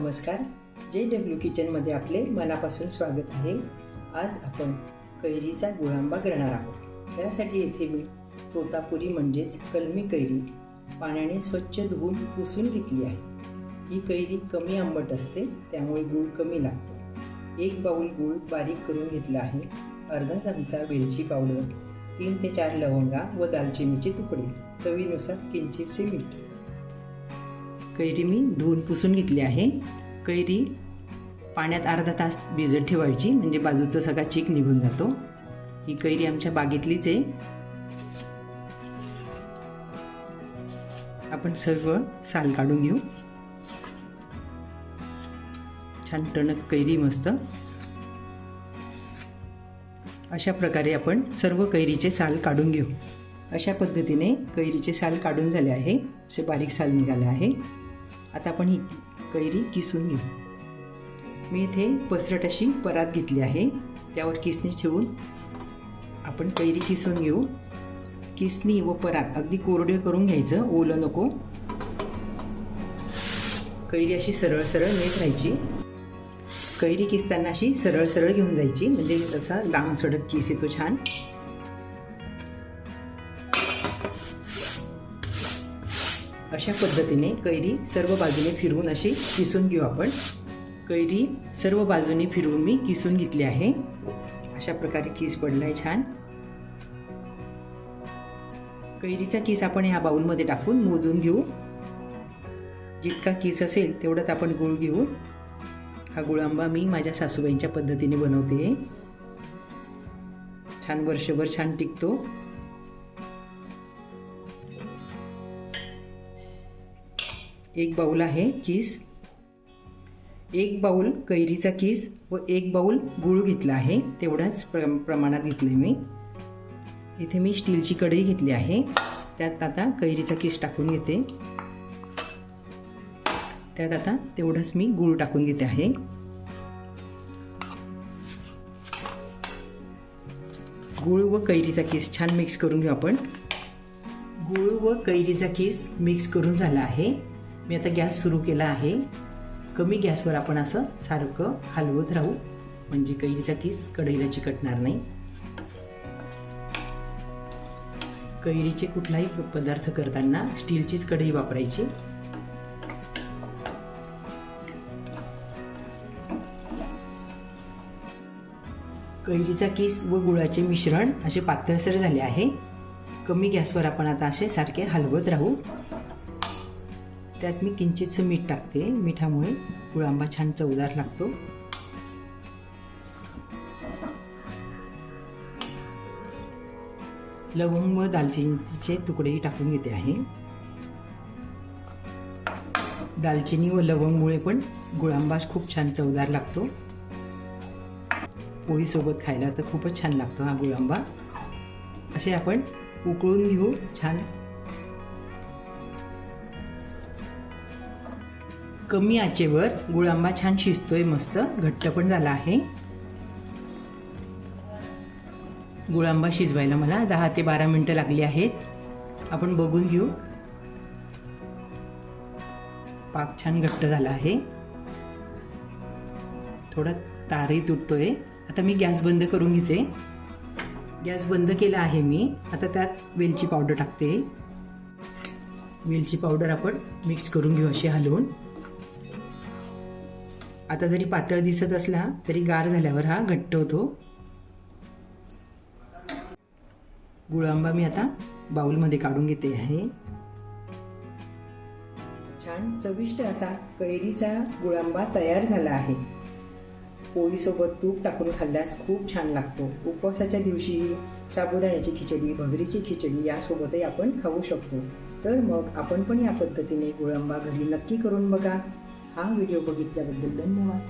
नमस्कार, JW किचनमध्ये आपले मनापासून स्वागत आहे। आज आपण कैरीचा गुळांबा करणार आहोत। त्यासाठी येथे मी तोतापुरी म्हणजेच कलमी कैरी पाण्याने स्वच्छ धुवून पुसून घेतली आहे। ही कैरी कमी आंबट असते, त्यामुळे गूळ कमी लागतो। 1 बाउल गूळ बारीक करून घेतला आहे। अर्धा चमचा वेलची पावडर, 3 ते 4 लवंगा व दालचिनीचे तुकडे, चवीनुसार किंचितसे मीठ। कैरी मी धुवून पुसून घेतली आहे। कैरी पाण्यात अर्धा तास भिजत ठेवायची, म्हणजे बाजूचा सगळा चीक निघून जातो। ही कैरी आमच्या बागेतलीच आहे। आपण सर्व साल काढून घेऊ। छान टणक कैरी मस्त। अशा प्रकारे आपण सर्व कैरीचे साल काढून घेऊ। अशा पद्धतीने कैरीचे साल काढून झाले आहे। असे बारीक साल निघाले आहे। आता आपण ही कैरी किसून घेऊ। मी इथे पसरट अशी परात घेतली आहे, त्यावर किसणी ठेवून आपण कैरी किसून घेऊ। किसणी व परात अगदी कोरडे करून घ्यायचं, ओलं नको। कैरी अशी सरळ सरळ नीट राहायची। कैरी किसताना अशी सरळ सरळ घेऊन जायची, म्हणजे तसा लांब सडक किस येतो छान। अशा पद्धतीने कैरी सर्व बाजूने फिरवून अशी किसून घेऊ आपण। कैरी सर्व बाजूने फिरवून मी किसून घेतली आहे। अशा प्रकारे किस पडलाय छान। कैरीचा किस आपण ह्या बाउलमध्ये टाकून मोजून घेऊ। जितका किस असेल तेवढाच आपण गूळ घेऊ। हा गुळांबा मी माझ्या सासूबाईंच्या पद्धतीने बनवते। छान वर्षभर छान टिकतो। एक बाउल आहे किस, 1 बाउल कैरीचा किस व 1 बाउल गूळ घेतला आहे, तेवढाच प्रमाणात घेतले मी। इथे मी स्टीलची कढई घेतली आहे, त्यात आता कैरीचा किस टाकून घेते। त्यात आता तेवढाच मी गूळ टाकून घेते आहे। गूळ व कैरीचा किस छान मिक्स करून घेऊ आपण। गूळ व कैरीचा किस मिक्स करून झाला आहे। मी आता गॅस सुरू केला आहे। कमी गॅसवर आपण असं सारखं हलवत राहू, म्हणजे कैरीचा किस कढईला चिकटणार नाही। कैरीचे कुठलाही पदार्थ करताना स्टीलचीच कढई वापरायची। कैरीचा किस व गुळाचे मिश्रण असे पातळसर झाले आहे। कमी गॅसवर आपण आता असे सारखे हलवत राहू। त्यात मी किंचितसं मीठ टाकते, मिठामुळे गुळांबा छान चवदार लागतो। लवंग व दालचिनीचे तुकडेही टाकून घेते आहे। दालचिनी व लवंगमुळे पण गुळांबा खूप छान चवदार लागतो। पोळीसोबत खायला तर खूपच छान लागतो हा गुळांबा। असे आपण उकळून घेऊ छान। कमी आचेवर गुळांबा छान शिजतोय, मस्त घट्ट पण झाला आहे। गुळांबा शिजवायला मला 10 ते 12 मिनिटं लागली आहेत। आपण बघून घेऊ। पाक छान घट्ट झाला आहे, थोडा तारही तुटतोय। आता मी गॅस बंद करून घेते। गॅस बंद केला आहे मी। आता त्यात वेलची पावडर टाकते। वेलची पावडर आपण मिक्स करून घेऊ अशी हलवून। आता जरी पातळ दिसत असला तरी गार झाल्यावर हा घट्ट होतो। गुळांबा मी आता बाउलमध्ये काढून घेते आहे। छान चविष्ट असा कैरीचा गुळांबा तयार झाला आहे। पोळीसोबत तूप टाकून खाल्ल्यास खूप छान लागतो। उपवासाच्या दिवशी साबुदाण्याची खिचडी, भगरीची खिचडी यासोबतही आपण खाऊ शकतो। तर मग आपण पण या पद्धतीने गुळांबा घरी नक्की करून बघा। हा व्हिडिओ बघितल्याबद्दल धन्यवाद।